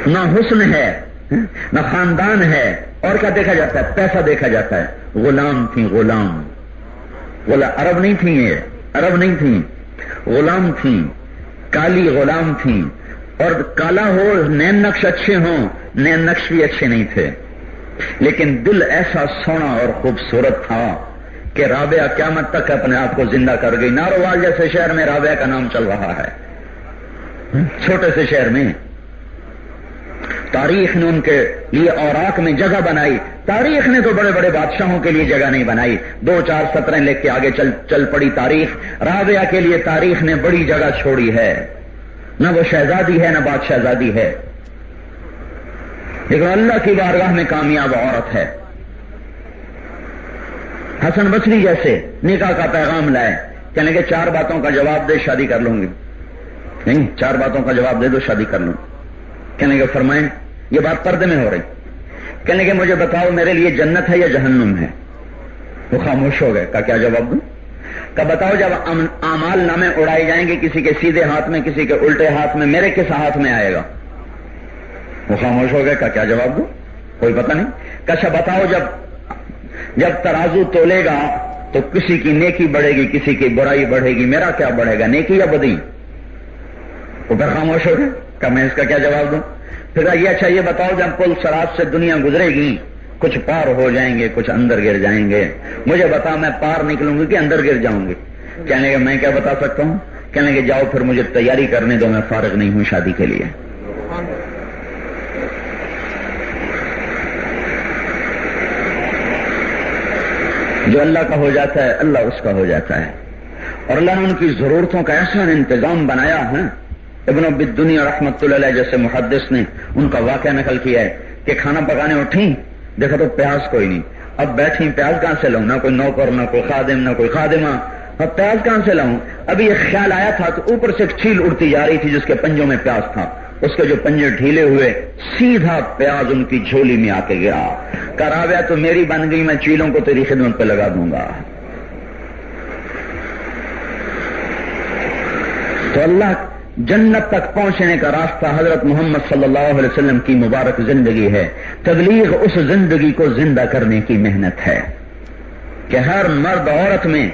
نہ حسن ہے نہ خاندان ہے، اور کیا دیکھا جاتا ہے؟ پیسہ دیکھا جاتا ہے۔ غلام تھی، غلام، عرب نہیں تھی، یہ عرب نہیں تھی، غلام تھی، کالی غلام تھی، اور کالا ہو نین نقش اچھے ہوں، نین نقش بھی اچھے نہیں تھے، لیکن دل ایسا سونا اور خوبصورت تھا کہ رابعہ قیامت تک اپنے آپ کو زندہ کر گئی۔ ناروال جیسے شہر میں رابعہ کا نام چل رہا ہے، چھوٹے سے شہر میں۔ تاریخ نے ان کے لیے اوراق میں جگہ بنائی۔ تاریخ نے تو بڑے بڑے بادشاہوں کے لیے جگہ نہیں بنائی، 2-4 سطریں لے کے آگے چل پڑی تاریخ۔ رابعہ کے لیے تاریخ نے بڑی جگہ چھوڑی ہے، نہ وہ شہزادی ہے نہ بادشاہزادی ہے، لیکن اللہ کی بارگاہ میں کامیاب عورت ہے۔ حسن بصری جیسے نکاح کا پیغام لائے، کہنے کہ 4 باتوں کا جواب دے شادی کر لوں گی، نہیں 4 باتوں کا جواب دے دو شادی کر لوں۔ کہنے کہ فرمائیں، یہ بات پردے میں ہو رہی، کہنے کہ مجھے بتاؤ میرے لیے جنت ہے یا جہنم ہے؟ وہ خاموش ہو گئے، کیا جواب دوں؟ کہ بتاؤ جب اعمال نامے اڑائے جائیں گے، کسی کے سیدھے ہاتھ میں کسی کے الٹے ہاتھ میں، میرے کس ہاتھ میں آئے گا؟ وہ خاموش ہو گئے، کیا جواب دوں؟ کوئی پتہ نہیں۔ کہا بتاؤ جب ترازو تولے گا تو کسی کی نیکی بڑھے گی کسی کی برائی بڑھے گی، میرا کیا بڑھے گا، نیکی یا بدی؟ وہ پھر خاموش ہو گئے، کہ میں اس کا کیا جواب دوں؟ پھر یہ اچھا یہ بتاؤ جب پل صراط سے دنیا گزرے گی، کچھ پار ہو جائیں گے کچھ اندر گر جائیں گے، مجھے بتا میں پار نکلوں گی کہ اندر گر جاؤں گی؟ کہنے کہ میں کیا بتا سکتا ہوں؟ کہنے کہ جاؤ پھر مجھے تیاری کرنے دو، میں فارغ نہیں ہوں شادی کے لیے۔ جو اللہ کا ہو جاتا ہے اللہ اس کا ہو جاتا ہے، اور اللہ نے ان کی ضرورتوں کا ایسا انتظام بنایا ہے۔ ابن ابی الدنیا رحمت اللہ علیہ جیسے محدث نے ان کا واقعہ نقل کیا ہے کہ کھانا پکانے اٹھیں، دیکھا تو پیاز کوئی نہیں، اب بیٹھیں پیاز کہاں سے لاؤں؟ نہ کوئی نوکر نہ کوئی خادم نہ کوئی خادمہ، اب پیاز کہاں سے لاؤں؟ ابھی یہ خیال آیا تھا تو اوپر سے ایک چیل اڑتی جا رہی تھی جس کے پنجوں میں پیاز تھا، اس کے جو پنجے ڈھیلے ہوئے سیدھا پیاز ان کی جھولی میں آ کے گرا۔ رابعہ تو میری بن گئی، میں چیلوں کو تیری خدمت پہ لگا دوں گا۔ تو اللہ جنت تک پہنچنے کا راستہ حضرت محمد صلی اللہ علیہ وسلم کی مبارک زندگی ہے۔ تبلیغ اس زندگی کو زندہ کرنے کی محنت ہے کہ ہر مرد عورت میں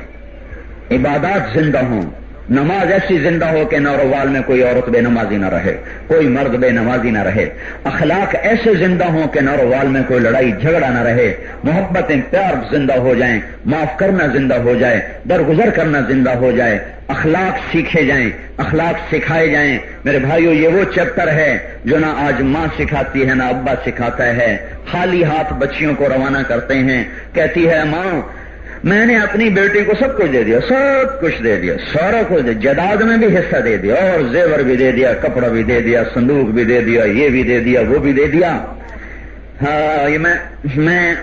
عبادات زندہ ہوں، نماز ایسی زندہ ہو کہ نوروال میں کوئی عورت بے نمازی نہ رہے، کوئی مرد بے نمازی نہ رہے، اخلاق ایسے زندہ ہوں کہ نوروال میں کوئی لڑائی جھگڑا نہ رہے، محبتیں پیار زندہ ہو جائیں، معاف کرنا زندہ ہو جائے، درگزر کرنا زندہ ہو جائے، اخلاق سیکھے جائیں، اخلاق سکھائے جائیں۔ میرے بھائیو یہ وہ چیپٹر ہے جو نہ آج ماں سکھاتی ہے نہ ابا سکھاتا ہے۔ خالی ہاتھ بچیوں کو روانہ کرتے ہیں، کہتی ہے ماں میں نے اپنی بیٹی کو سب کچھ دے دیا، سب کچھ دے دیا، سارا کچھ دے، جائیداد میں بھی حصہ دے دیا اور زیور بھی دے دیا، کپڑا بھی دے دیا، صندوق بھی دے دیا، یہ بھی دے دیا وہ بھی دے دیا۔ ہاں یہ میں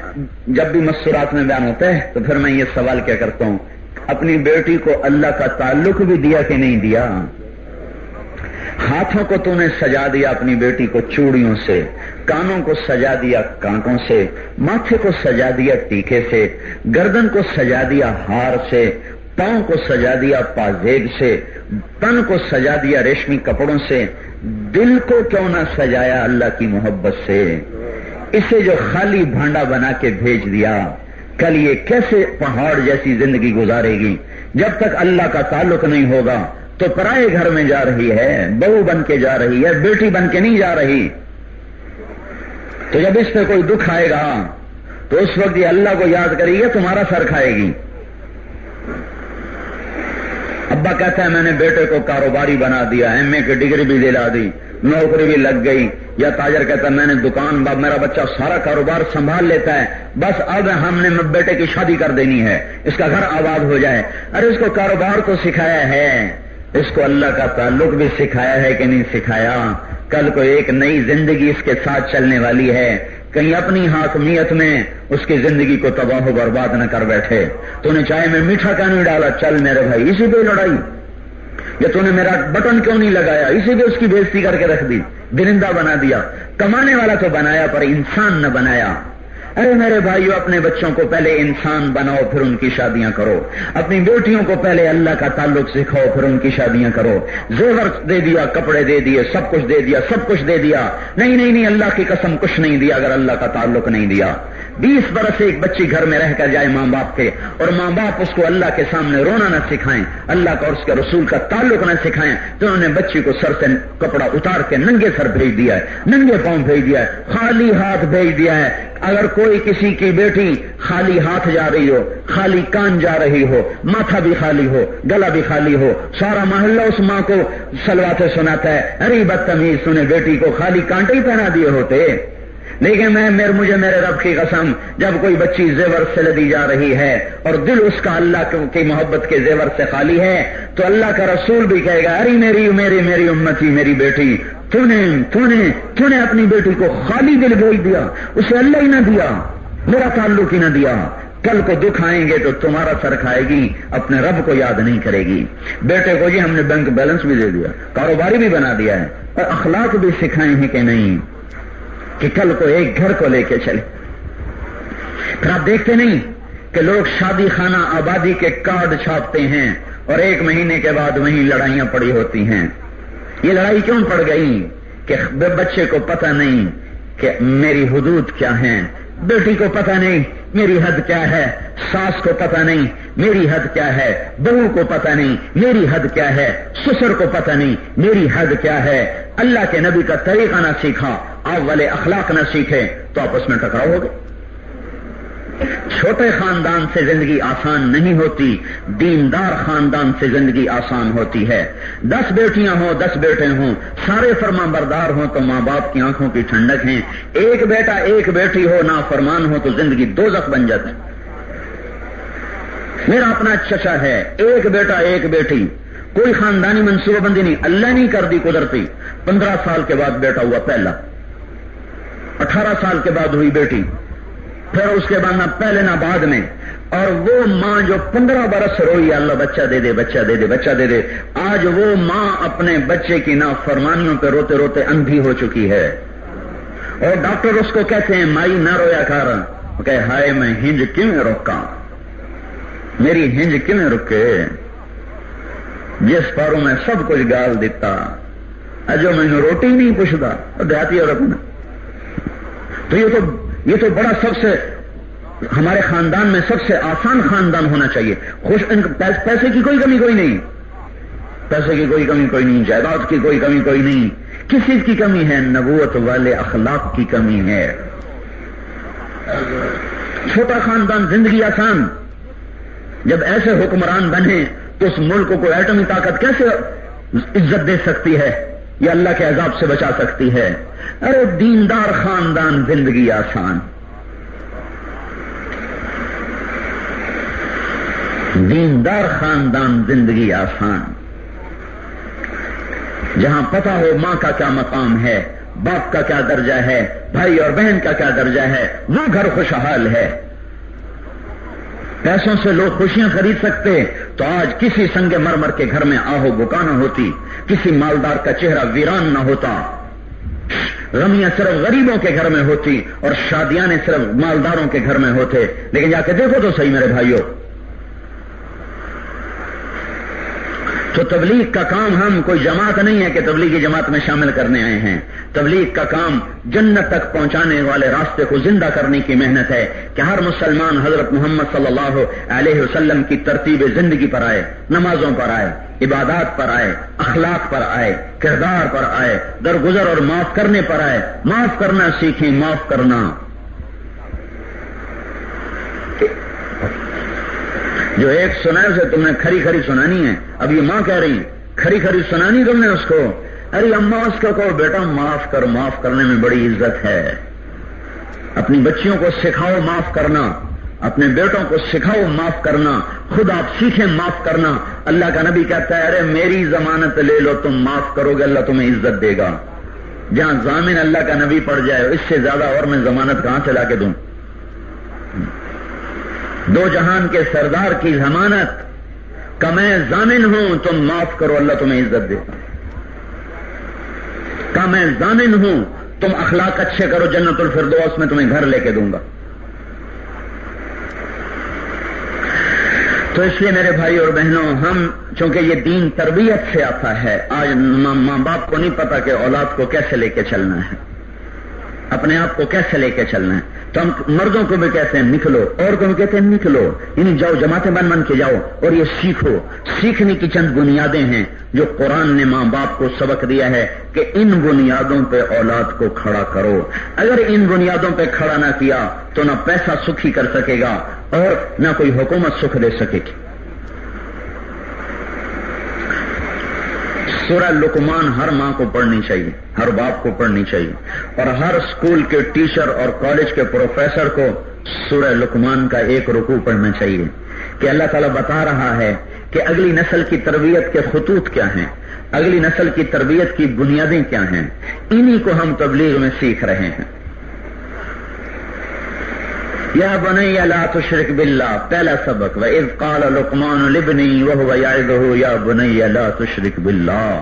جب بھی مسورات میں بیان ہوتا ہے تو پھر میں یہ سوال کیا کرتا ہوں، اپنی بیٹی کو اللہ کا تعلق بھی دیا کہ نہیں دیا؟ ہاتھوں کو تو نے سجا دیا اپنی بیٹی کو چوڑیوں سے، کانوں کو سجا دیا کانٹوں سے، ماتھے کو سجا دیا ٹیکے سے، گردن کو سجا دیا ہار سے، پاؤں کو سجا دیا پازیب سے، تن کو سجا دیا ریشمی کپڑوں سے، دل کو کیوں نہ سجایا اللہ کی محبت سے؟ اسے جو خالی بھانڈا بنا کے بھیج دیا، کل یہ کیسے پہاڑ جیسی زندگی گزارے گی؟ جب تک اللہ کا تعلق نہیں ہوگا تو پرائے گھر میں جا رہی ہے، بہو بن کے جا رہی ہے، بیٹی بن کے نہیں جا رہی۔ تو جب اس پہ کوئی دکھ آئے گا تو اس وقت یہ اللہ کو یاد کرے گی، تمہارا سر کھائے گی۔ ابا کہتا ہے میں نے بیٹے کو کاروباری بنا دیا، ایم اے کی ڈگری بھی دلا دی، نوکری بھی لگ گئی، یا تاجر کہتا ہے میں نے دکان میرا بچہ سارا کاروبار سنبھال لیتا ہے، بس اب ہم نے بیٹے کی شادی کر دینی ہے، اس کا گھر آباد ہو جائے۔ ارے اس کو کاروبار تو سکھایا ہے، اس کو اللہ کا تعلق بھی سکھایا ہے کہ نہیں سکھایا؟ کل کو ایک نئی زندگی اس کے ساتھ چلنے والی ہے، کہیں اپنی حاکمیت میں اس کی زندگی کو تباہ و برباد نہ کر بیٹھے۔ تو نے چائے میں میٹھا کیوں نہیں ڈالا؟ چل میرے بھائی اسی پہ لڑائی، یا تو نے میرا بٹن کیوں نہیں لگایا؟ اسی پہ اس کی بےزتی کر کے رکھ دی، درندہ بنا دیا۔ کمانے والا تو بنایا پر انسان نہ بنایا۔ ارے میرے بھائیو، اپنے بچوں کو پہلے انسان بناؤ پھر ان کی شادیاں کرو. اپنی بیٹیوں کو پہلے اللہ کا تعلق سکھاؤ پھر ان کی شادیاں کرو. زیور دے دیا، کپڑے دے دیے، سب کچھ دے دیا، سب کچھ دے دیا، نہیں، اللہ کی قسم کچھ نہیں دیا اگر اللہ کا تعلق نہیں دیا. 20 برس ایک بچی گھر میں رہ کر جائے ماں باپ کے، اور ماں باپ اس کو اللہ کے سامنے رونا نہ سکھائیں، اللہ کا اور اس کے رسول کا تعلق نہ سکھائیں، تو انہوں نے بچی کو سر سے کپڑا اتار کے ننگے سر بھیج دیا ہے، ننگے پاؤں بھیج دیا ہے، خالی ہاتھ بھیج دیا ہے. اگر کوئی کسی کی بیٹی خالی ہاتھ جا رہی ہو، خالی کان جا رہی ہو، ماتھا بھی خالی ہو، گلا بھی خالی ہو، سارا محلہ اس ماں کو سلواتیں سناتا ہے، ارے بدتمیز، تُونے بیٹی کو خالی کانٹے ہی پہنا دیے ہوتے. لیکن مجھے میرے رب کی قسم، جب کوئی بچی زیور سے لدی جا رہی ہے اور دل اس کا اللہ کی محبت کے زیور سے خالی ہے، تو اللہ کا رسول بھی کہے گا، ارے میری امتی، میری بیٹی، تو نے اپنی بیٹی کو خالی دل بھیج دیا، اسے اللہ ہی نہ دیا، میرا تعلق ہی نہ دیا. کل کو دکھ آئیں گے تو تمہارا سر کھائے گی، اپنے رب کو یاد نہیں کرے گی. بیٹے کو جی ہم نے بینک بیلنس بھی دے دیا، کاروباری بھی بنا دیا ہے، اور اخلاق بھی سکھائے ہیں کہ نہیں، کہ کل کو ایک گھر کو لے کے چلے. پھر آپ دیکھتے نہیں کہ لوگ شادی خانہ آبادی کے کارڈ چھاپتے ہیں اور 1 مہینے کے بعد وہیں لڑائیاں پڑی ہوتی ہیں. یہ لڑائی کیوں پڑ گئی؟ کہ بچے کو پتہ نہیں کہ میری حدود کیا ہیں، بیٹی کو پتہ نہیں میری حد کیا ہے، ساس کو پتہ نہیں میری حد کیا ہے، بہو کو پتہ نہیں میری حد کیا ہے، سسر کو پتہ نہیں میری حد کیا ہے. اللہ کے نبی کا طریقہ نہ سیکھا، آپ والے اخلاق نہ سیکھے تو آپس میں ٹکراؤ ہوگے. چھوٹے خاندان سے زندگی آسان نہیں ہوتی، دیندار خاندان سے زندگی آسان ہوتی ہے. 10 بیٹیاں ہوں، 10 بیٹے ہوں، سارے فرما بردار ہوں تو ماں باپ کی آنکھوں کی ٹھنڈک ہیں. ایک بیٹا ایک بیٹی ہو، نافرمان ہو تو زندگی دوزخ بن جاتی. میرا اپنا چچا ہے، ایک بیٹا ایک بیٹی، کوئی خاندانی منصوبہ بندی نہیں، اللہ نہیں کر دی قدرتی. 15 سال کے بعد بیٹا ہوا پہلا، 18 سال کے بعد ہوئی بیٹی، پھر اس کے بعد نہ پہلے نہ بعد میں. اور وہ ماں جو 15 برس روئی، اللہ بچہ دے دے، بچہ دے دے، بچہ دے دے، آج وہ ماں اپنے بچے کی نافرمانیوں پہ روتے روتے اندھی ہو چکی ہے. اور ڈاکٹر اس کو کہتے ہیں مائی نہ رویا کر، کہ ہائے میں ہنج کیوں روکا، میری ہنج کیوں رکے، جس پاروں میں سب کچھ گال دیتا، اجو میں نے روٹی نہیں پوچھتا. دیہاتی عورت میں تو یہ تو بڑا سب سے ہمارے خاندان میں سب سے آسان خاندان ہونا چاہیے. پیسے کی کوئی کمی کوئی نہیں، پیسے کی کوئی کمی کوئی نہیں، جائیداد کی کوئی کمی کوئی نہیں. کس چیز کی کمی ہے؟ نبوت والے اخلاق کی کمی ہے. چھوٹا خاندان زندگی آسان. جب ایسے حکمران بنے تو اس ملک کو ایٹمی طاقت کیسے عزت دے سکتی ہے یا اللہ کے عذاب سے بچا سکتی ہے؟ ارے دیندار خاندان زندگی آسان، دیندار خاندان زندگی آسان. جہاں پتہ ہو ماں کا کیا مقام ہے، باپ کا کیا درجہ ہے، بھائی اور بہن کا کیا درجہ ہے، وہ گھر خوشحال ہے. پیسوں سے لوگ خوشیاں خرید سکتے تو آج کسی سنگ مرمر کے گھر میں آہو بکا نہ ہوتی، کسی مالدار کا چہرہ ویران نہ ہوتا. غمیاں صرف غریبوں کے گھر میں ہوتی اور شادیاں صرف مالداروں کے گھر میں ہوتے. لیکن جا کے دیکھو تو صحیح میرے بھائیوں، تو تبلیغ کا کام، ہم کوئی جماعت نہیں ہے کہ تبلیغی جماعت میں شامل کرنے آئے ہیں. تبلیغ کا کام جنت تک پہنچانے والے راستے کو زندہ کرنے کی محنت ہے کہ ہر مسلمان حضرت محمد صلی اللہ علیہ وسلم کی ترتیب زندگی پر آئے، نمازوں پر آئے، عبادات پر آئے، اخلاق پر آئے، کردار پر آئے، درگزر اور معاف کرنے پر آئے. معاف کرنا سیکھیں، معاف کرنا. جو ایک سنا ہے اسے تم نے کھری کھری سنانی ہے. اب یہ ماں کہہ رہی کھری کھری سنانی تم نے اس کو. ارے اماں اس کو کہو بیٹا معاف کر، معاف کرنے میں بڑی عزت ہے. اپنی بچیوں کو سکھاؤ معاف کرنا، اپنے بیٹوں کو سکھاؤ معاف کرنا، خود آپ سیکھیں معاف کرنا. اللہ کا نبی کہتا ہے ارے میری ضمانت لے لو، تم معاف کرو گے اللہ تمہیں عزت دے گا. جہاں ضامن اللہ کا نبی پڑ جائے اس سے زیادہ اور میں ضمانت کہاں سے لا کے دوں؟ دو جہان کے سردار کی ضمانت کہ میں ضامن ہوں، تم معاف کرو اللہ تمہیں عزت دے گا. کہ میں ضامن ہوں، تم اخلاق اچھے کرو جنت الفردوس میں تمہیں گھر لے کے دوں گا. تو اس لیے میرے بھائی اور بہنوں، ہم چونکہ یہ دین تربیت سے آتا ہے، آج ماں باپ کو نہیں پتا کہ اولاد کو کیسے لے کے چلنا ہے، اپنے آپ کو کیسے لے کے چلنا ہے، تو ہم مردوں کو بھی کہتے ہیں نکلو، عورتوں کو کہتے ہیں نکلو، یعنی جاؤ جماعتیں بن بن کے جاؤ اور یہ سیکھو۔ سیکھنے کی چند بنیادیں ہیں جو قرآن نے ماں باپ کو سبق دیا ہے کہ ان بنیادوں پہ اولاد کو کھڑا کرو۔ اگر ان بنیادوں پہ کھڑا نہ کیا تو نہ پیسہ سکھی کر سکے گا اور نہ کوئی حکومت سکھ دے سکے گی۔ سورہ لقمان ہر ماں کو پڑھنی چاہیے، ہر باپ کو پڑھنی چاہیے، اور ہر اسکول کے ٹیچر اور کالج کے پروفیسر کو سورہ لقمان کا ایک رکوع پڑھنا چاہیے کہ اللہ تعالیٰ بتا رہا ہے کہ اگلی نسل کی تربیت کے خطوط کیا ہیں، اگلی نسل کی تربیت کی بنیادیں کیا ہیں، انہی کو ہم تبلیغ میں سیکھ رہے ہیں۔ یا بنی لا تشرک باللہ، پہلا سبق، وَإِذْ قَالَ لُقْمَانُ لِابْنِهِ وَهُوَ يَعِظُهُ يَا بُنَيَّ لَا تُشْرِكْ بِاللَّهِ۔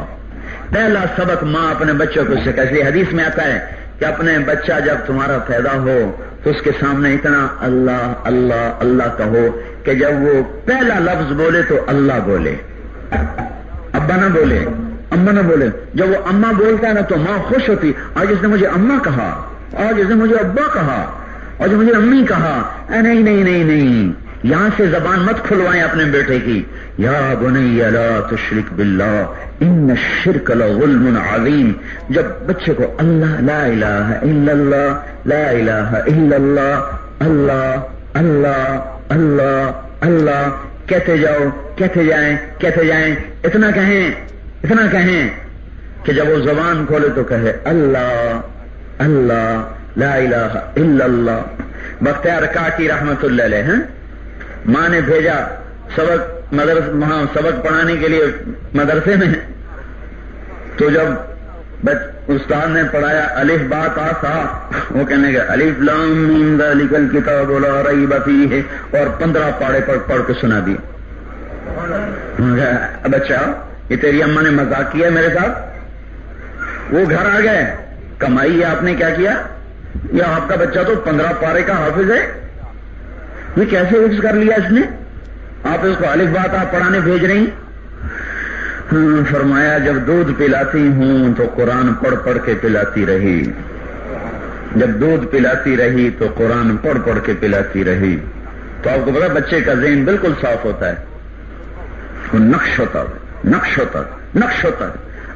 پہلا سبق ماں اپنے بچوں کو سکھائے۔ حدیث میں آتا ہے کہ اپنے بچہ جب تمہارا پیدا ہو تو اس کے سامنے اتنا اللہ اللہ اللہ کہو کہ جب وہ پہلا لفظ بولے تو اللہ بولے، ابا نہ بولے، اما نہ بولے۔ جب وہ اما بولتا ہے نا تو ماں خوش ہوتی، آج اس نے مجھے اما کہا، آج اس نے مجھے ابا کہا، اور جو مجھے امی کہا۔ نہیں نہیں نہیں نہیں، یہاں سے زبان مت کھلوائیں اپنے بیٹے کی۔ یا بنی لا تشرک باللہ ان الشرک لظلم عظیم۔ جب بچے کو اللہ، لا الہ الا اللہ، لا الہ الا اللہ، اللہ اللہ اللہ اللہ کہتے جاؤ، کہتے جائیں، کہتے جائیں، اتنا کہیں کہ جب وہ زبان کھولے تو کہے اللہ اللہ لا الہ الا اللہ۔ بختیار کاکی رحمت اللہ علیہ ہیں، ماں نے بھیجا وہاں سبق پڑھانے کے لیے مدرسے میں، تو جب استاد نے پڑھایا الف با تا سا، وہ کہنے گا الف لام میم ذالک الکتاب لا ریب فیہ، اور 15 پاڑے پڑھ کے سنا دی۔ بچہ یہ تیری اماں نے مذاق کیا میرے ساتھ۔ وہ گھر آ گئے، کمائی آپ نے کیا کیا؟ یا آپ کا بچہ تو 15 پارے کا حافظ ہے، یہ کیسے حفظ کر لیا اس نے؟ آپ اس کو الف با تا پڑھانے بھیج رہی؟ فرمایا جب دودھ پلاتی ہوں تو قرآن پڑھ پڑھ کے پلاتی رہی، جب دودھ پلاتی رہی تو قرآن پڑھ پڑھ کے پلاتی رہی۔ تو آپ کو پتا بچے کا ذہن بالکل صاف ہوتا ہے، وہ نقش ہوتا ہے۔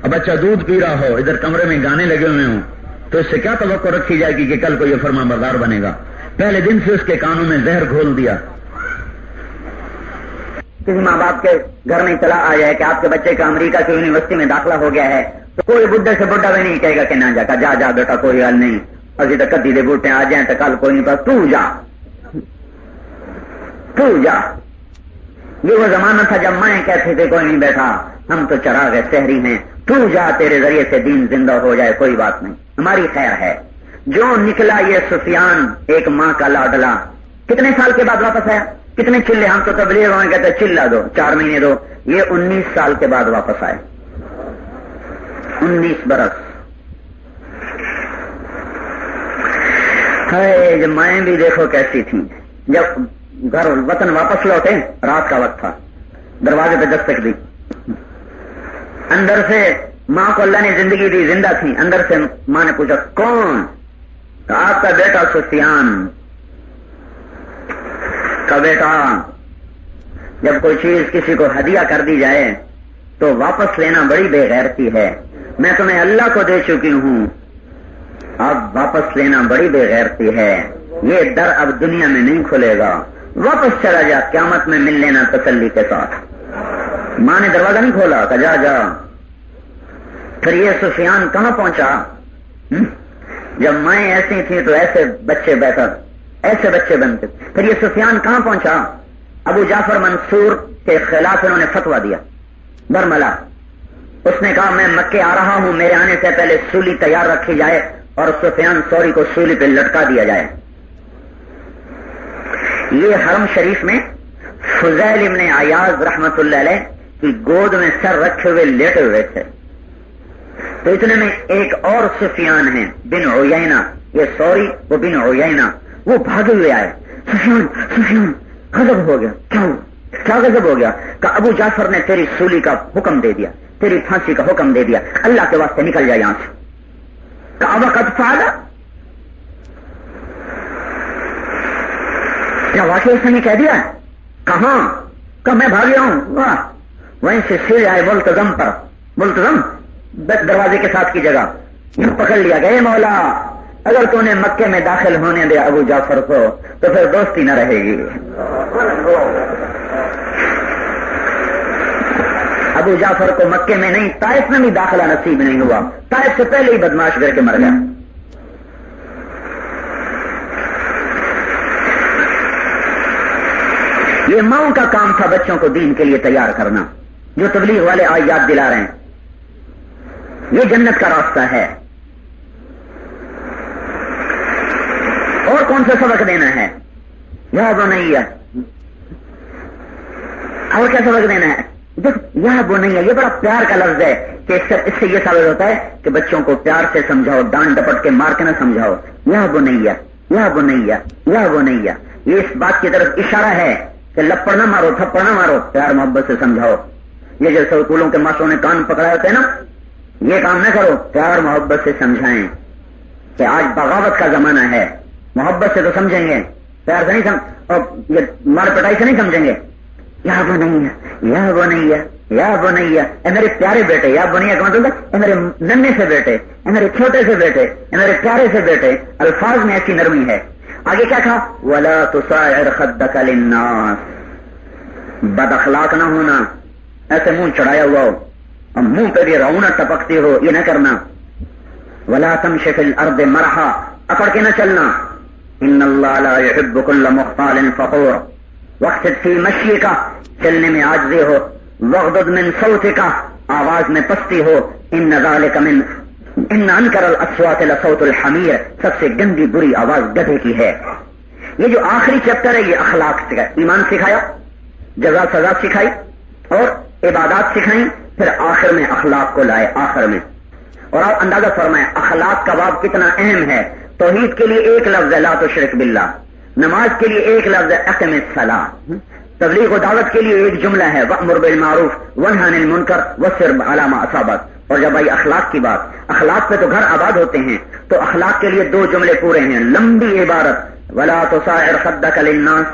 اب بچہ دودھ پی رہا ہو، ادھر کمرے میں گانے لگے ہوئے ہوں، تو اس سے کیا توقع رکھی جائے گی کہ کل کو یہ فرما بردار بنے گا؟ پہلے دن سے اس کے کانوں میں زہر گھول دیا۔ کسی ماں باپ کے گھر میں اطلاع آ جائے کہ آپ کے بچے کا امریکہ کی یونیورسٹی میں داخلہ ہو گیا ہے، تو کوئی بڈھے سے بڈھا بھی نہیں کہے گا کہ نہ جا جا بیٹا کوئی حل نہیں، ابھی تک کدی دے بوٹے آ جائیں تو کل کوئی نہیں، بس تو جا۔ یہ وہ زمانہ تھا جب مائیں کہتے تھے کوئی نہیں بیٹھا، ہم تو چراغ سحری ہیں، تو جا تیرے ذریعے سے دین زندہ ہو جائے، کوئی بات نہیں، ہماری خیر ہے۔ جو نکلا یہ سفیان، ایک ماں کا لاڈلا، کتنے سال کے بعد واپس آیا؟ کتنے چلے، ہم تو تبلیغ میں کہتے چلا دو، 4 مہینے دو، یہ 19 سال کے بعد واپس آئے، 19 برس۔ ہے جب مائیں بھی دیکھو کیسی تھیں، جب گھر وطن واپس لوٹے، رات کا وقت تھا، دروازے پہ دستک دی، اندر سے ماں کو اللہ نے زندگی دی، زندہ تھی، اندر سے ماں نے پوچھا کون؟ آپ کا بیٹا سفیان کا بیٹا۔ جب کوئی چیز کسی کو ہدیہ کر دی جائے تو واپس لینا بڑی بے غیرتی ہے، میں تمہیں اللہ کو دے چکی ہوں، اب واپس لینا بڑی بے غیرتی ہے، یہ در اب دنیا میں نہیں کھلے گا، واپس چلا جا، قیامت میں مل لینا تسلی کے ساتھ۔ ماں نے دروازہ نہیں کھولا، کہا جا۔ پھر یہ سفیان کہاں پہنچا؟ جب مائیں ایسی تھیں تو ایسے بچے بنتے۔ پھر یہ سفیان کہاں پہنچا؟ ابو جعفر منصور کے خلاف انہوں نے فتویٰ دیا، برملا۔ اس نے کہا میں مکے آ رہا ہوں، میرے آنے سے پہلے سولی تیار رکھی جائے اور سفیان ثوری کو سولی پہ لٹکا دیا جائے۔ یہ حرم شریف میں فضیل ابن عیاض رحمت اللہ علیہ کی گود میں سر رکھے ہوئے لیٹے ہوئے تھے، تو اتنے میں ایک اور سفیان ہیں بن عیینہ، یہ ثوری وہ بن عیینہ، وہ بھاگے ہوئے آئے، سفیان غضب ہو گیا، کیا ہو؟ کیا غضب ہو گیا؟ کہ ابو جعفر نے تیری سولی کا حکم دے دیا، تیری پھانسی کا حکم دے دیا، اللہ کے واسطے نکل جائے یہاں سے۔ کہ وقت فعل، کیا واقعی اس نے یہ کہہ دیا؟ کہاں؟ کہ میں بھاگ گیا ہوں۔ واہ، وہیں سے سر آئے ملتزم پر، ملتزم دروازے کے ساتھ کی جگہ یوں پکڑ لیا گیا، اے مولا اگر تو نے مکے میں داخل ہونے دیا ابو جعفر کو تو پھر دوستی نہ رہے گی۔ ابو جعفر کو مکے میں نہیں طائف میں بھی داخلہ نصیب نہیں ہوا، طائف سے پہلے ہی بدماش کر کے مر گیا۔ یہ ماؤں کا کام تھا بچوں کو دین کے لیے تیار کرنا، جو تبلیغ والے آج یاد دلا رہے ہیں۔ یہ جنت کا راستہ ہے۔ اور کون سا سبق دینا ہے؟ یا بنیا، اور کیا سبق دینا ہے؟ یا بنیا، یہ بڑا پیار کا لفظ ہے کہ اس سے یہ ثابت ہوتا ہے کہ بچوں کو پیار سے سمجھاؤ، ڈانٹ ڈپٹ کے مار کے نہ سمجھاؤ۔ یا بنیا، یا بنیا، یا بنیا، یہ اس بات کی طرف اشارہ ہے کہ لپڑ نہ مارو، تھپڑ نہ مارو، پیار محبت سے سمجھاؤ۔ یہ جیسے اسکولوں کے ماسٹروں نے کان پکڑا ہوتے ہیں نا، یہ کام نہ کرو، پیار محبت سے سمجھائیں کہ آج بغاوت کا زمانہ ہے، محبت سے تو سمجھیں گے، پیار سے نہیں اور یہ مار پٹائی سے نہیں سمجھیں گے۔ یا بنیا، یا بنیا، یا بنیا، اے میرے پیارے بیٹے، یا بنیا کا مطلب اے میرے ننے سے بیٹے، اے میرے چھوٹے سے بیٹے، اے میرے پیارے سے بیٹے۔ الفاظ میں ایسی نرمی ہے۔ آگے کیا کہا؟ وَلَا تُصَعِّرْ خَدَّكَ لِلنَّاسِ، بد اخلاق نہ ہونا، ایسے منہ چڑھایا ہوا ہو اور منہ پہ بھی رونق ٹپکتی ہو، یہ نہ کرنا۔ وَلَا تَمْشِ فِي الْأَرْضِ مَرَحًا، اکڑ کے نہ چلنا۔ إِنَّ اللَّهَ لَا يُحِبُّ كُلَّ مُخْتَالٍ فَخُورٍ، وَاقْصِدْ فِي مَشْيِكَ، چلنے میں عاجزی ہو۔ وَاغْضُضْ مِنْ صَوْتِكَ، آواز میں پستی ہو۔ إِنَّ ذَلِكَ مِنْ إِنَّ أَنْكَرَ الْأَصْوَاتِ لَصَوْتُ الْحَمِيرِ، سب سے گندی بری آواز گدھے کی ہے۔ یہ جو آخری چیپٹر ہے یہ اخلاق سکھایا، ایمان سکھایا، جزا سزا سکھائی اور عبادات سکھائیں، پھر آخر میں اخلاق کو لائے آخر میں۔ اور آپ اندازہ فرمائیں اخلاق کا باب کتنا اہم ہے۔ توحید کے لیے ایک لفظ ہے لا تشرک باللہ، نماز کے لیے ایک لفظ ہے اقم الصلاۃ، تبلیغ و دعوت کے لیے ایک جملہ ہے وأمر بالمعروف وانہی عن المنکر واصبر علی ما اصابک۔ اور جب آئی اخلاق کی بات، اخلاق پہ تو گھر آباد ہوتے ہیں، تو اخلاق کے لیے دو جملے پورے ہیں، لمبی عبارت ولا تصاعر خدک للناس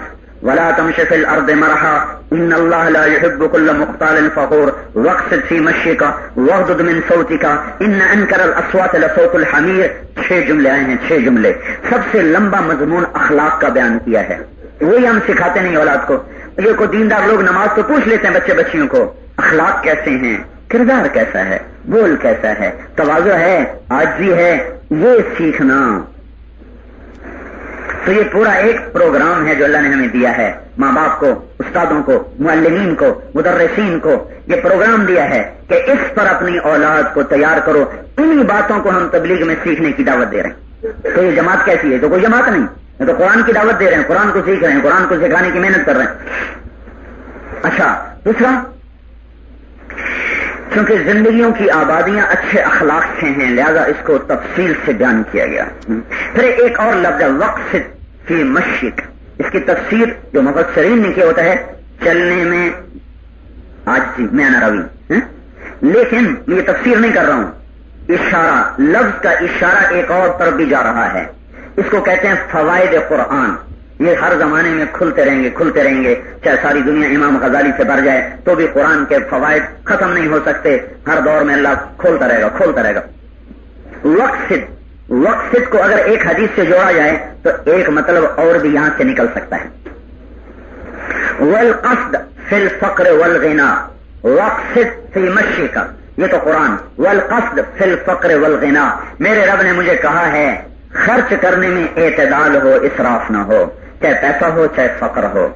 ولا تمش فی الارض مرحا ان اللہ لا يحب كل مختال فخور واقصد فی مشیک واغضض من صوتک ان انکر الاصوات لصوت الحمیر۔ 6 جملے آئے ہیں، 6 جملے، سب سے لمبا مضمون اخلاق کا بیان کیا ہے۔ وہی ہم سکھاتے نہیں اولاد کو۔ یہ کو دیندار لوگ نماز تو پوچھ لیتے ہیں بچے بچیوں کو، اخلاق کیسے ہیں، کردار کیسا ہے، بول کیسا ہے، تواضع ہے، عاجزی ہے، یہ سیکھنا۔ تو یہ پورا ایک پروگرام ہے جو اللہ نے ہمیں دیا ہے، ماں باپ کو، استادوں کو، معلمین کو، مدرسین کو یہ پروگرام دیا ہے کہ اس پر اپنی اولاد کو تیار کرو۔ انہی باتوں کو ہم تبلیغ میں سیکھنے کی دعوت دے رہے ہیں۔ تو یہ جماعت کیسی ہے؟ تو کوئی جماعت نہیں، یہ تو قرآن کی دعوت دے رہے ہیں، قرآن کو سیکھ رہے ہیں، قرآن کو سکھانے کی محنت کر رہے ہیں۔ اچھا، دوسرا، کیونکہ زندگیوں کی آبادیاں اچھے اخلاق سے ہیں لہذا اس کو تفصیل سے بیان کیا گیا۔ پھر ایک اور لفظ ہے وقصد فی مشیک، اس کی تفسیر جو مفسرین نے کیا ہوتا ہے چلنے میں عاجزی میں نہ روی، لیکن یہ تفسیر نہیں کر رہا ہوں، اشارہ، لفظ کا اشارہ ایک اور طرف بھی جا رہا ہے۔ اس کو کہتے ہیں فوائد قرآن۔ یہ ہر زمانے میں کھلتے رہیں گے، کھلتے رہیں گے، چاہے ساری دنیا امام غزالی سے بھر جائے تو بھی قرآن کے فوائد ختم نہیں ہو سکتے، ہر دور میں اللہ کھولتا رہے گا، کھولتا رہے گا۔ وقصد کو اگر ایک حدیث سے جوڑا جائے تو ایک مطلب اور بھی یہاں سے نکل سکتا ہے، والقصد فی الفقر والغنا، وقصد فی مشیک، یہ تو قرآن، والقصد فی الفقر والغنا، میرے رب نے مجھے کہا ہے خرچ کرنے میں اعتدال ہو، اسراف نہ ہو، چاہے پیسہ ہو چاہے فقر ہو،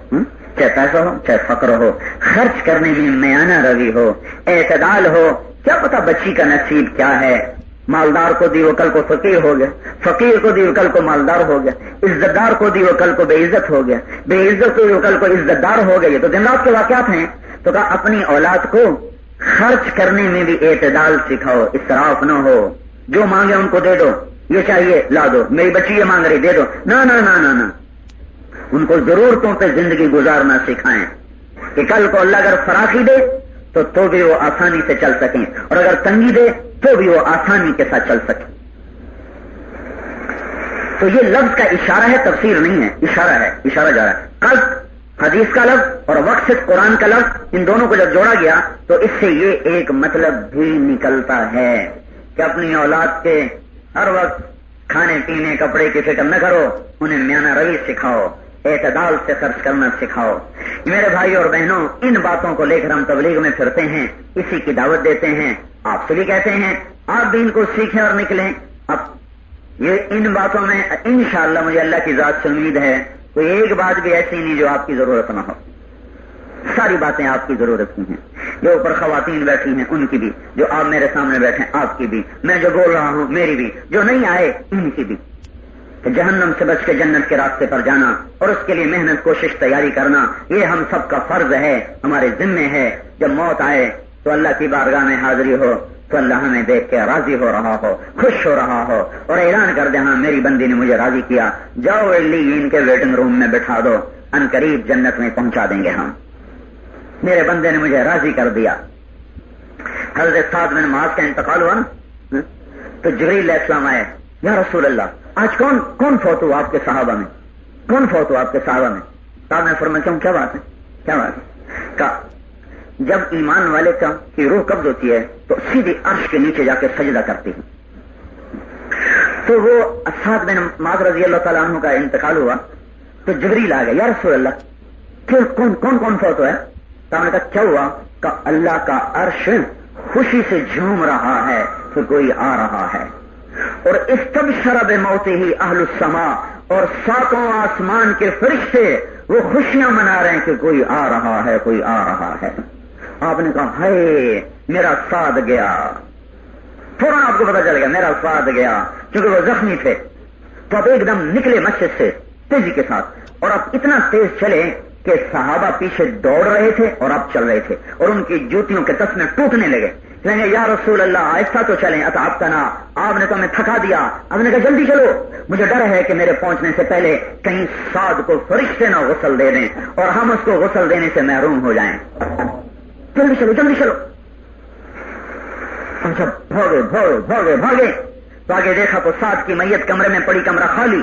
چاہے پیسہ ہو چاہے فقر ہو، خرچ کرنے میں میانہ روی ہو، اعتدال ہو۔ کیا پتا بچی کا نصیب کیا ہے، مالدار کو دی وہ کل کو فقیر ہو گیا، فقیر کو دی وہ کل کو مالدار ہو گیا، عزت دار کو دی وہ کل کو بے عزت ہو گیا، بے عزت کو دی وہ کل کو عزت دار ہو گیا۔ یہ تو دن رات کے واقعات ہیں۔ تو کہا اپنی اولاد کو خرچ کرنے میں بھی اعتدال سکھاؤ، اسراف نہ ہو، جو مانگے ان کو دے دو، یہ چاہیے لا دو، میری بچی یہ مانگ رہی دے دو، نہ نہ نہ نہ نہ، ان کو ضرورتوں پہ زندگی گزارنا سکھائیں۔ کہ کل کو اللہ اگر فراخی دے تو بھی وہ آسانی سے چل سکیں، اور اگر تنگی دے تو بھی وہ آسانی کے ساتھ چل سکیں۔ تو یہ لفظ کا اشارہ ہے، تفسیر نہیں ہے، اشارہ ہے، اشارہ جا رہا ہے۔ قصد حدیث کا لفظ اور مقصد قرآن کا لفظ، ان دونوں کو جب جوڑا گیا تو اس سے یہ ایک مطلب بھی نکلتا ہے کہ اپنی اولاد کے ہر وقت کھانے پینے کپڑے کی فکر نہ کرو، انہیں میانہ روی سکھاؤ، اعتدال سے خرچ کرنا سکھاؤ۔ میرے بھائی اور بہنوں، ان باتوں کو لے کر ہم تبلیغ میں پھرتے ہیں، اسی کی دعوت دیتے ہیں، آپ سے بھی کہتے ہیں آپ بھی ان کو سیکھیں اور نکلیں۔ اب یہ ان باتوں میں انشاءاللہ مجھے اللہ کی ذات سے امید ہے کوئی ایک بات بھی ایسی نہیں جو آپ کی ضرورت نہ ہو، ساری باتیں آپ کی ضرورت کی ہیں۔ جو اوپر خواتین بیٹھی ہیں ان کی بھی، جو آپ میرے سامنے بیٹھے ہیں آپ کی بھی، میں جو بول رہا ہوں میری بھی، جو نہیں آئے ان کی بھی، کہ جہنم سے بچ کے جنت کے راستے پر جانا اور اس کے لیے محنت کوشش تیاری کرنا، یہ ہم سب کا فرض ہے، ہمارے ذمے ہے۔ جب موت آئے تو اللہ کی بارگاہ میں حاضری ہو تو اللہ ہمیں دیکھ کے راضی ہو رہا ہو، خوش ہو رہا ہو، اور اعلان کر دے ہاں میری بندی نے مجھے راضی کیا، جاؤ علیین کے ویٹنگ روم میں بٹھا دو، ان قریب جنت میں پہنچا دیں گے ہم، میرے بندے نے مجھے راضی کر دیا۔ حضرت سعد بن معاذ کا انتقال ہوا نا، تو جبریل علیہ السلام آئے، یا رسول اللہ آج کون فوت ہوا آپ کے صحابہ میں، کون فوت ہوا آپ کے صحابہ میں؟ صاحب نے فرمایا کیا بات ہے، کیا بات ہے؟ کہا جب ایمان والے کی روح قبض ہوتی ہے تو سیدھی عرش کے نیچے جا کے سجدہ کرتی ہے۔ تو وہ سعد بن معاذ رضی اللہ تعالیٰ عنہ کا انتقال ہوا تو جبریل آ گیا، یا رسول اللہ کون فوت ہوا ہے؟ صاحب نے کہا کیا ہوا؟ کہ اللہ کا عرش خوشی سے جھوم رہا ہے کہ کوئی آ رہا ہے، اور استبشر بموتہ اہل السماء، اور ساتوں آسمان کے فرشتے وہ خوشیاں منا رہے ہیں کہ کوئی آ رہا ہے، کوئی آ رہا ہے۔ آپ نے کہا ہائے میرا سعد گیا، فوراً آپ کو پتا چل گیا میرا سعد گیا، کیونکہ وہ زخمی تھے۔ تو آپ ایک دم نکلے مسجد سے تیزی کے ساتھ، اور آپ اتنا تیز چلے کہ صحابہ پیچھے دوڑ رہے تھے اور آپ چل رہے تھے، اور ان کی جوتیوں کے تسمے ٹوٹنے لگے، کہیں گے یا رسول اللہ آہستہ تو چلیں، اتعبتنا، آپ نے تو ہمیں تھکا دیا۔ آپ نے کہا جلدی چلو، مجھے ڈر ہے کہ میرے پہنچنے سے پہلے کہیں سعد کو فرشتے نہ غسل دے دیں اور ہم اس کو غسل دینے سے محروم ہو جائیں، جلدی چلو جلدی چلو۔ ہم سب بھاگے تو آگے دیکھا تو سعد کی میت کمرے میں پڑی، کمرہ خالی،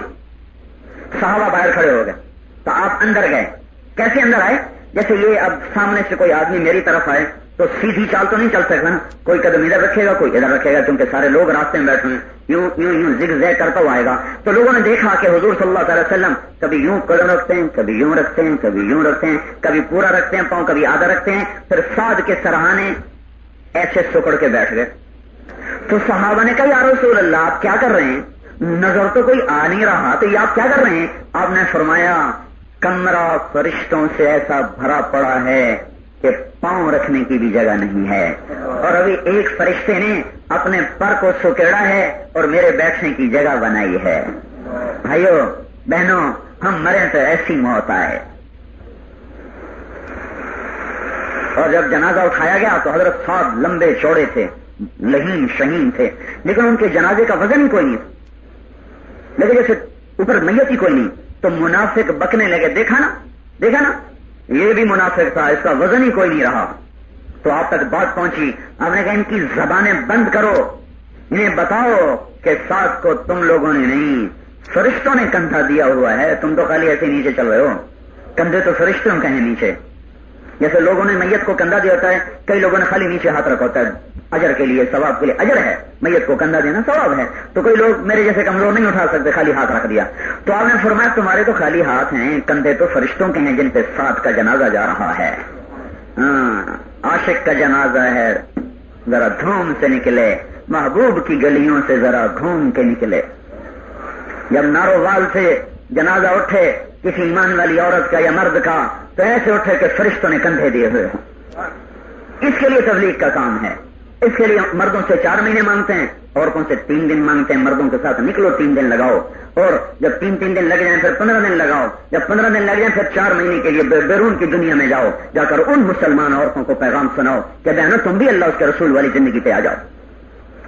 صحابہ باہر کھڑے ہو گئے، تو آپ اندر گئے۔ کیسے اندر آئے؟ جیسے یہ اب سامنے سے کوئی آدمی میری طرف آئے تو سیدھی چال تو نہیں چل سکتا نا، کوئی قدم ادھر رکھے گا کوئی ادھر رکھے گا، کیونکہ سارے لوگ راستے میں بیٹھے ہیں، یوں زگ زیگ کرتا ہوا آئے گا۔ تو لوگوں نے دیکھا کہ حضور صلی اللہ علیہ وسلم کبھی یوں قدم رکھتے ہیں، کبھی یوں رکھتے ہیں، کبھی یوں رکھتے ہیں، کبھی پورا رکھتے ہیں پاؤں، کبھی آدھا رکھتے ہیں، پھر سعد کے سرہانے ایسے سکڑ کے بیٹھ گئے۔ تو صحابہ نے کہا یا رسول اللہ آپ کیا کر رہے ہیں؟ نظر تو کوئی آ نہیں رہا، تو یہ آپ کیا کر رہے ہیں؟ آپ نے فرمایا کمرہ فرشتوں سے ایسا بھرا پڑا ہے کہ پاؤں رکھنے کی بھی جگہ نہیں ہے، اور ابھی ایک فرشتے نے اپنے پر کو سکیڑا ہے اور میرے بیٹھنے کی جگہ بنائی ہے۔ بھائیو بہنوں، ہم مریں تو ایسی موت آئے۔ اور جب جنازہ اٹھایا گیا تو حضرت صاحب لمبے چوڑے تھے، لہین شہین تھے، لیکن ان کے جنازے کا وزن ہی کوئی نہیں تھا، لیکن جیسے اوپر میت ہی کوئی نہیں، تو منافق بکنے لگے، دیکھا نا یہ بھی منافق تھا، اس کا وزن ہی کوئی نہیں رہا۔ تو آپ تک بات پہنچی، آپ نے کہا ان کی زبانیں بند کرو، انہیں بتاؤ کہ ساتھ کو تم لوگوں نے نہیں فرشتوں نے کندھا دیا ہوا ہے، تم تو خالی ایسے نیچے چل رہے ہو، کندھے تو فرشتوں کے ہیں نیچے۔ جیسے لوگوں نے میت کو کندھا دیا ہوتا ہے، کئی لوگوں نے خالی نیچے ہاتھ رکھا ہوتا ہے، اجر کے لیے، ثواب کے لیے، اجر ہے، میت کو کندھا دینا ثواب ہے، تو کوئی لوگ میرے جیسے کمزور نہیں اٹھا سکتے، خالی ہاتھ رکھ دیا۔ تو آپ نے فرمایا تمہارے تو خالی ہاتھ ہیں، کندھے تو فرشتوں کے ہیں جن پہ سعد کا جنازہ جا رہا ہے۔ عاشق کا جنازہ ہے، ذرا دھوم سے نکلے، محبوب کی گلیوں سے ذرا گھوم کے نکلے۔ جب نارووال سے جنازہ اٹھے کسی ایمان والی عورت کا یا مرد کا تو ایسے اٹھے کہ فرشتوں نے کندھے دیے ہوئے ہوں۔ اس کے لیے تبلیغ کا کام ہے، اس کے لیے مردوں سے 4 مہینے مانگتے ہیں، عورتوں سے 3 دن مانگتے ہیں، مردوں کے ساتھ نکلو 3 دن لگاؤ، اور جب 3 دن لگ جائیں پھر 15 دن لگاؤ، جب 15 دن لگ جائیں پھر 4 مہینے کے لیے بیرون کی دنیا میں جاؤ، جا کر ان مسلمان عورتوں کو پیغام سناؤ کہ بہنوں تم بھی اللہ اس کے رسول والی زندگی پہ آ جاؤ۔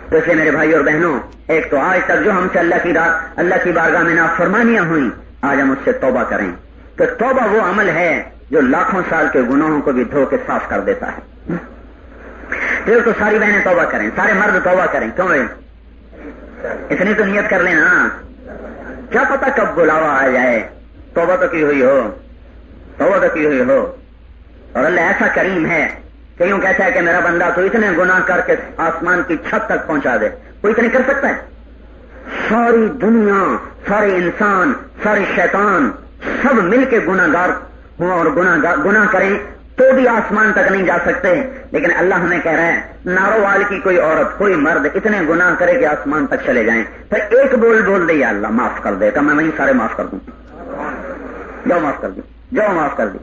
تو اس لیے میرے بھائی اور بہنوں، ایک تو آج تک جو ہم سے اللہ کی بارگاہ میں نافرمانیاں ہوئیں، آج ہم اس سے توبہ کریں، کہ توبہ وہ عمل ہے جو لاکھوں سال کے گناہوں کو بھی دھو کے صاف کر دیتا ہے. پھر تو ساری بہنیں توبہ کریں, سارے مرد توبہ کریں. کیوں بھائی اتنی تو نیت کر لینا, کیا پتا کب بلاوا آ جائے. توبہ تو کی ہوئی ہو, توبہ تو کی ہوئی ہو. اور اللہ ایسا کریم ہے کہ یوں کہتا ہے کہ میرا بندہ تو اتنے گناہ کر کے آسمان کی چھت تک پہنچا دے. کوئی تو نہیں کر سکتا ہے. ساری دنیا, سارے انسان, سارے شیطان سب مل کے گناہگار ہوں اور گناہ کریں تو بھی آسمان تک نہیں جا سکتے. لیکن اللہ ہمیں کہہ رہا ہے نارووال کی کوئی عورت, کوئی مرد اتنے گناہ کرے کہ آسمان تک چلے جائیں, پھر ایک بول دے یا اللہ معاف کر دے, تو میں وہیں سارے معاف کر دوں. جاؤ معاف کر دی, جاؤ معاف کر دی.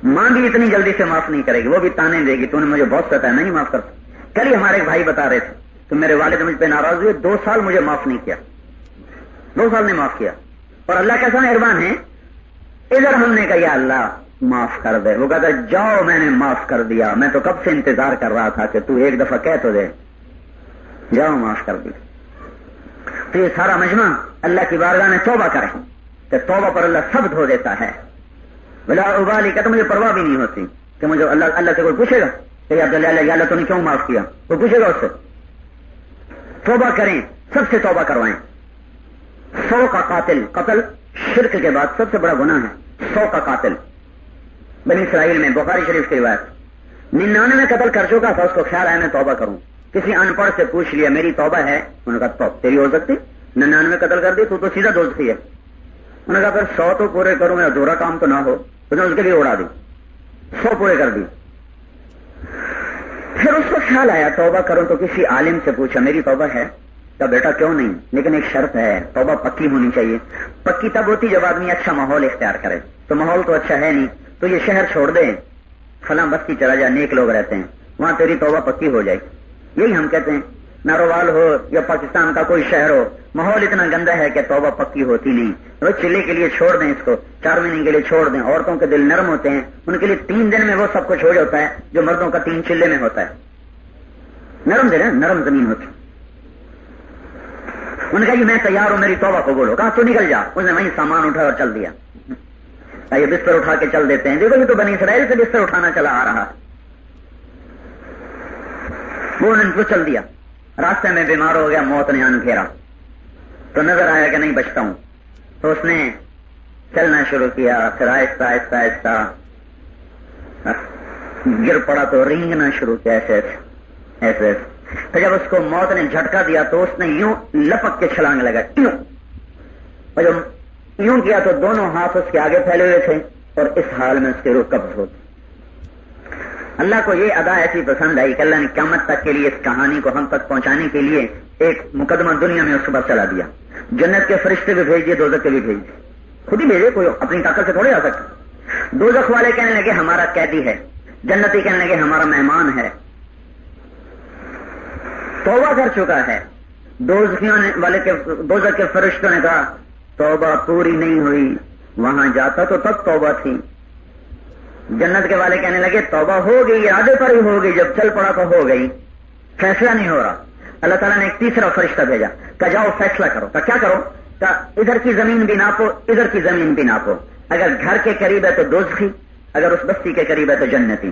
ماں بھی اتنی جلدی سے معاف نہیں کرے گی, وہ بھی تانے دے گی تو نے مجھے بہت ستایا, نہیں معاف کرتا. کل ہی ہمارے ایک بھائی بتا رہے تھے کہ میرے والد مجھ پہ ناراض ہوئے, 2 سال مجھے معاف نہیں کیا, 2 سال نے معاف کیا. اور اللہ کیسا مہربان ہے, ادھر ہم نے کہا یا اللہ معاف کر دے, وہ کہتا جاؤ میں نے معاف کر دیا, میں تو کب سے انتظار کر رہا تھا کہ تو ایک دفعہ کہہ تو دے, جاؤ معاف کر دی. تو یہ سارا مجمع اللہ کی بارگاہ میں توبہ کرے کہ توبہ پر اللہ سب دھو دیتا ہے. بلا ابالی کا تو مجھے پرواہ بھی نہیں ہوتی کہ مجھے اللہ سے کوئی پوچھے گا کہ اللہ تو نے کیوں معاف کیا, کوئی پوچھے گا اس سے. توبہ کریں, سب سے توبہ کروائیں. 100 کا قاتل, قتل شرک کے بعد سب سے بڑا گناہ ہے. 100 کا قاتل بنی اسرائیل میں بخاری شریف کی روایت, 99 قتل کر چکا تھا, اس کو خیال آیا میں توبہ کروں. کسی ان پڑھ سے پوچھ لیا میری توبہ ہے, انہوں نے کہا تو تیری ہو سکتی, 99 قتل کر دی تو سیدھا دوزخی ہے. انہوں نے کہا پھر 100 تو پورے کروں, ادھورا کام تو نہ ہو, تو اس کے لیے اڑا دی, 100 پورے کر دی. پھر اس کو خیال آیا توبہ کروں, تو کسی عالم سے پوچھا میری توبہ ہے, کہ بیٹا کیوں نہیں, لیکن ایک شرط ہے, توبہ پکی ہونی چاہیے. پکی تب ہوتی جب آدمی اچھا ماحول اختیار کرے. تو ماحول تو اچھا ہے نہیں, تو یہ شہر چھوڑ دے, فلاں بستی چلا جا, نیک لوگ رہتے ہیں, وہاں تیری توبہ پکی ہو جائے. یہی ہم کہتے ہیں, نارووال ہو یا پاکستان کا کوئی شہر ہو, ماحول اتنا گندا ہے کہ توبہ پکی ہوتی نہیں. وہ چلے کے لیے چھوڑ دیں اس کو, 4 مہینے کے لیے چھوڑ دیں. عورتوں کے دل نرم ہوتے ہیں, ان کے لیے 3 دن میں وہ سب کچھ ہو جاتا ہے جو مردوں کا 3 چلے میں ہوتا ہے. نرم دل ہے, نرم زمین ہوتی. انہوں نے کہا میں تیار ہوں, میری توبہ قبول ہو. کہا تو نکل جا. اس نے وہیں سامان اٹھا اور چل دیا. یہ بستر اٹھا کے چل دیتے ہیں, دیکھو یہ تو بنی اسرائیل سے بستر اٹھانا چلا آ رہا. وہ انہوں نے چل دیا. راستے میں بیمار ہو گیا, موت نے آن گھیرا, تو نظر آیا کہ نہیں بچتا ہوں, تو اس نے چلنا شروع کیا. پھر آہستہ آہستہ آہستہ گر پڑا تو رینگنا شروع کیا, ایسے ایسے. پھر جب اس کو موت نے جھٹکا دیا تو اس نے یوں لپک کے چھلانگ لگا, یوں. اور جب یوں کیا تو دونوں ہاتھ اس کے آگے پھیلے ہوئے تھے, اور اس حال میں اس کی روح قبض ہوتی. اللہ کو یہ ادا ایسی پسند آئی کہ اللہ نے قیامت تک کے لیے اس کہانی کو ہم تک پہنچانے کے لیے ایک مقدمہ دنیا میں اس کے بعد چلا دیا. جنت کے فرشتے بھی بھیج دیے, دوزخ کے بھی بھیج دیے, خود ہی بھیجے, کوئی اپنی طاقت سے تھوڑے آ سکتا. دوزخ والے کہنے لگے ہمارا قیدی ہے, جنتی کہنے لگے ہمارا مہمان ہے. توبہ کر چکا ہے. دوزخ کے فرشتوں نے کہا توبہ پوری نہیں ہوئی, وہاں جاتا تو تب توبہ تھی. جنت کے والے کہنے لگے توبہ ہو گئی, ارادے پر ہی ہو گئی, جب چل پڑا تو ہو گئی, فیصلہ نہیں ہو رہا. اللہ تعالیٰ نے ایک تیسرا فرشتہ بھیجا کہ جاؤ فیصلہ کرو. کہ کیا کرو, کہ ادھر کی زمین بھی ناپو, ادھر کی زمین بھی ناپو. اگر گھر کے قریب ہے تو دوزخی, اگر اس بستی کے قریب ہے تو جنتی.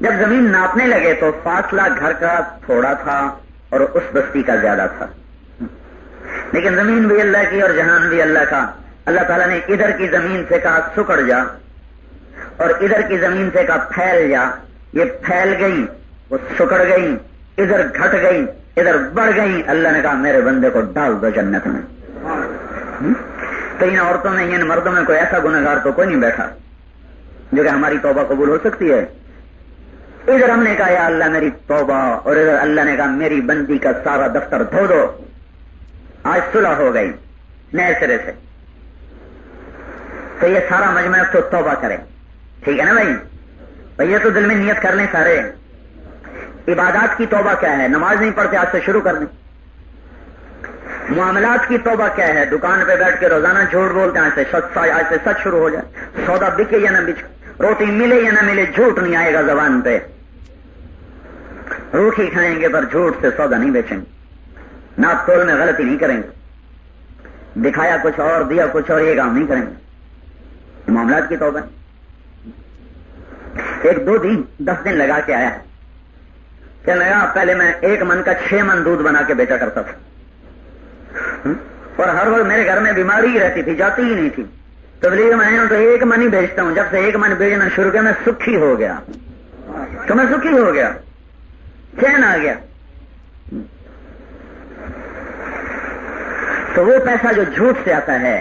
جب زمین ناپنے لگے تو فاصلہ گھر کا تھوڑا تھا اور اس بستی کا زیادہ تھا, لیکن زمین بھی اللہ کی اور جہان بھی اللہ کا. اللہ تعالیٰ نے ادھر کی زمین سے کہا سکڑ جا, اور ادھر کی زمین سے کہا پھیل جا. یہ پھیل گئی, وہ سکڑ گئی, ادھر گھٹ گئی, ادھر بڑھ گئی. اللہ نے کہا میرے بندے کو ڈال دو جنت میں. تو ان عورتوں میں, ان مردوں میں کوئی ایسا گنہگار تو کوئی نہیں بیٹھا جو کہ ہماری توبہ قبول ہو سکتی ہے. ادھر ہم نے کہا یا اللہ میری توبہ, اور ادھر اللہ نے کہا میری بندی کا سارا دفتر دھو دو. آج صلح ہو گئی نئے سرے سے. تو یہ سارا مجمع تو توبہ کرے, ٹھیک ہے نا بھائی. یہ تو دل میں نیت کر لیں سارے. عبادات کی توبہ کیا ہے, نماز نہیں پڑھتے آج سے شروع کر دیں. معاملات کی توبہ کیا ہے, دکان پہ بیٹھ کے روزانہ جھوٹ بولتے ہیں, آج سے سچ شروع ہو جائے. سودا بکے یا نہ بچے, روٹی ملے یا نہ ملے, جھوٹ نہیں آئے گا زبان پہ. روٹی کھائیں گے پر جھوٹ سے سودا نہیں بیچیں گے. ناپ تول میں غلطی نہیں کریں گے, دکھایا کچھ اور دیا کچھ اور, یہ کام نہیں کریں گے. معاملات کی توبہ. ایک 10 دن لگا کے آیا کہ لگا پہلے میں 1 من کا 6 من دودھ بنا کے بیچا کرتا تھا اور ہر وقت میرے گھر میں بیماری ہی رہتی تھی، جاتی ہی نہیں تھی. تبلیغ میں آیا ہوں تو 1 من ہی بیچتا ہوں. جب سے 1 من بیچنا شروع کیا میں سکھی ہو گیا، تو میں سکھی ہو گیا، چین آ گیا. تو وہ پیسہ جو جھوٹ سے آتا ہے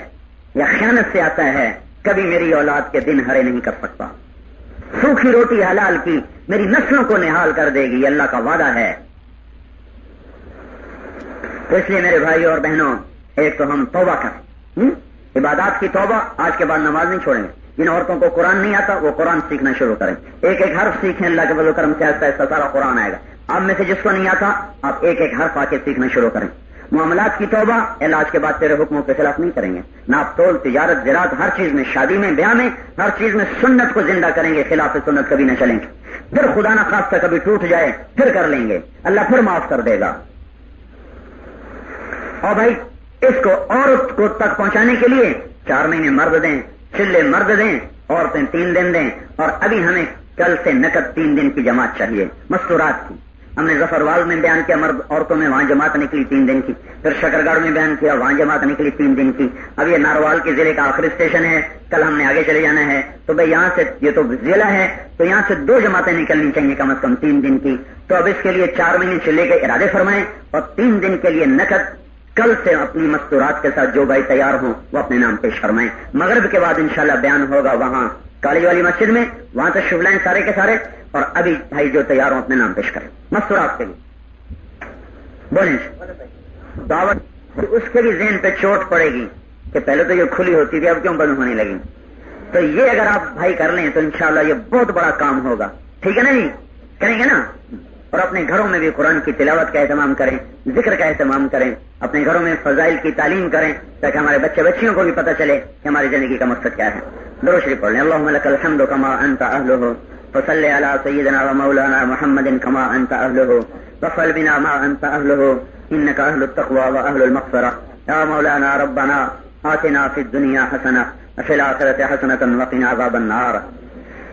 یا خیانت سے آتا ہے کبھی میری اولاد کے دن ہرے نہیں کر سکتا. سوکھی روٹی حلال کی میری نسلوں کو نہال کر دے گی، اللہ کا وعدہ ہے. تو اس لیے میرے بھائی اور بہنوں، ایک تو ہم توبہ کریں، عبادات کی توبہ. آج کے بعد نماز نہیں چھوڑیں گے. جن عورتوں کو قرآن نہیں آتا وہ قرآن سیکھنا شروع کریں، 1 حرف سیکھیں، اللہ کے فضل و کرم سے آہستہ آہستہ سارا قرآن آئے گا. آپ میں سے جس کو نہیں آتا آپ 1 حرف آ کے سیکھنا شروع کریں. معاملات کی توبہ، اللہ آج کے بعد تیرے حکموں کے خلاف نہیں کریں گے. ناپ تول، تجارت، زراعت، ہر چیز میں، شادی میں، بیاہ میں، ہر چیز میں سنت کو زندہ کریں گے، خلاف سنت کبھی نہ چلیں گے. پھر خدا نہ خواستہ کبھی ٹوٹ جائے پھر کر لیں گے، اللہ پھر معاف کر دے گا. اور بھائی اس کو عورت کو تک پہنچانے کے لیے 4 مہینے مرد دیں، چلے مرد دیں، عورتیں 3 دن دیں. اور ابھی ہمیں کل سے نقد 3 دن کی جماعت چاہیے مستورات کی. ہم نے ظفروال میں بیان کیا مرد عورتوں میں، وہاں جماعت نکلی 3 دن کی. پھر شکرگڑھ میں بیان کیا، وہاں جماعت نکلی 3 دن کی. اب یہ ناروال کے ضلع کا آخری اسٹیشن ہے، کل ہم نے آگے چلے جانا ہے. تو بھائی یہاں سے، یہ تو ضلع ہے تو یہاں سے 2 جماعتیں نکلنی چاہیے کم از کم 3 دن کی. تو اب اس کے لیے 4 مہینے چلے کے ارادے فرمائیں اور 3 دن کے لیے نقد کل سے اپنی مستورات کے ساتھ جو بھائی تیار ہوں وہ اپنے نام پیش فرمائیں. مغرب کے بعد انشاءاللہ بیان ہوگا وہاں کالج والی مسجد میں، وہاں تشریف لائیں سارے کے سارے. اور ابھی بھائی جو تیار ہوں اپنے نام پیش کریں مستورات کے لیے. بولیں دعوت، اس کے بھی ذہن پہ چوٹ پڑے گی کہ پہلے تو یہ کھلی ہوتی تھی اب کیوں بند ہونے لگی. تو یہ اگر آپ بھائی کر لیں تو انشاءاللہ یہ بہت بڑا کام ہوگا. ٹھیک ہے نا جی؟ کریں گے نا. اور اپنے گھروں میں بھی قرآن کی تلاوت کا اہتمام کریں، ذکر کا اہتمام کریں، اپنے گھروں میں فضائل کی تعلیم کریں تاکہ ہمارے بچے بچیوں کو بھی پتہ چلے کہ ہماری زندگی کا مقصد کیا ہے. درود شریف پڑھ لیں. اللهم لك الحمد كما انت اهله فصل على سيدنا ومولانا محمد كما انت اهله وفعل بنا ما انت اهله انك اهل التقوى واهل المغفرة. يا مولانا ربنا آتنا في الدنيا حسنة وفي الآخرة حسنة وقنا عذاب النار.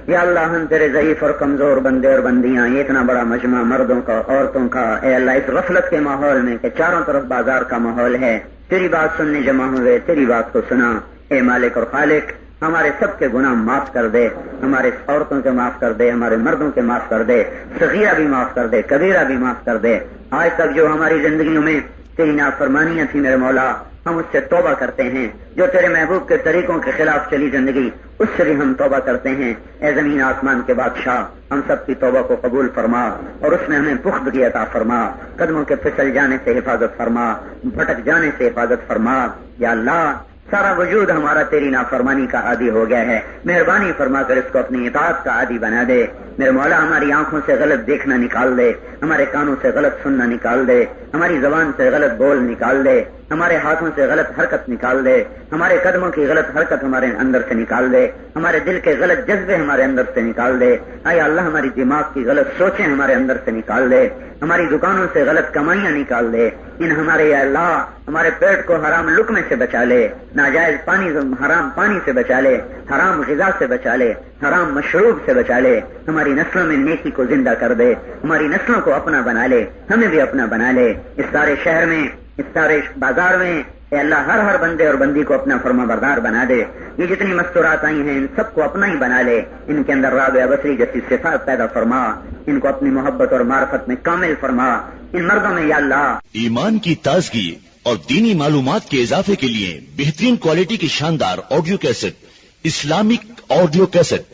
یا اللہ ہم تیرے ضعیف اور کمزور بندے اور بندیاں، یہ اتنا بڑا مجمع مردوں کا عورتوں کا، اے اللہ اس غفلت کے ماحول میں کہ چاروں طرف بازار کا ماحول ہے، تیری بات سننے جمع ہوئے، تیری بات کو سنا. اے مالک اور خالق ہمارے سب کے گناہ معاف کر دے، ہمارے عورتوں کے معاف کر دے، ہمارے مردوں کے معاف کر دے، صغیرہ بھی معاف کر دے، کبیرہ بھی معاف کر دے. آج تک جو ہماری زندگیوں میں تیری نافرمانیاں تھی میرے مولا ہم اس سے توبہ کرتے ہیں. جو تیرے محبوب کے طریقوں کے خلاف چلی زندگی اس سے بھی ہم توبہ کرتے ہیں. اے زمین آسمان کے بادشاہ ہم سب کی توبہ کو قبول فرما اور اس میں ہمیں پختگی عطا فرما، قدموں کے پھسل جانے سے حفاظت فرما، بھٹک جانے سے حفاظت فرما. یا اللہ سارا وجود ہمارا تیری نافرمانی کا عادی ہو گیا ہے، مہربانی فرما کر اس کو اپنی اطاعت کا عادی بنا دے. میرے مولا ہماری آنکھوں سے غلط دیکھنا نکال دے، ہمارے کانوں سے غلط سننا نکال دے، ہماری زبان سے غلط بول نکال دے، ہمارے ہاتھوں سے غلط حرکت نکال دے، ہمارے قدموں کی غلط حرکت ہمارے اندر سے نکال دے، ہمارے دل کے غلط جذبے ہمارے اندر سے نکال دے. اے اللہ ہماری دماغ کی غلط سوچیں ہمارے اندر سے نکال دے، ہماری دکانوں سے غلط کمائیاں نکال دے. ان ہمارے یا اللہ ہمارے پیٹ کو حرام لقمے سے بچا لے، ناجائز پانی حرام پانی سے بچا لے، حرام غذا سے بچا لے، حرام مشروب سے بچا لے. ہماری نسلوں میں نیکی کو زندہ کر دے، ہماری نسلوں کو اپنا بنا لے، ہمیں بھی اپنا بنا لے. اس سارے شہر میں، اس سارے بازار میں اے اللہ ہر بندے اور بندی کو اپنا فرما بردار بنا دے. یہ جتنی مستورات آئی ہیں ان سب کو اپنا ہی بنا لے، ان کے اندر رابعہ بصری جیسی صفات پیدا فرما، ان کو اپنی محبت اور معرفت میں کامل فرما. ان مردوں میں یا اللہ ایمان کی تازگی اور دینی معلومات کے اضافے کے لیے بہترین کوالٹی کی شاندار audio cassette, Islamic audio cassette,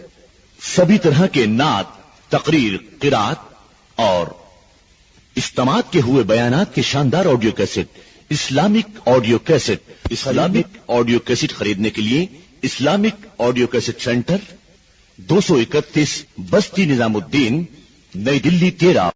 سبھی طرح کے نعت، تقریر، قرات اور اجتماعات کے ہوئے بیانات کے شاندار audio cassette, Islamic audio cassette. Islamic audio cassette خریدنے کے لیے اسلامک آڈیو کیسٹ سینٹر 231 بستی نظام الدین، نئی دلی 13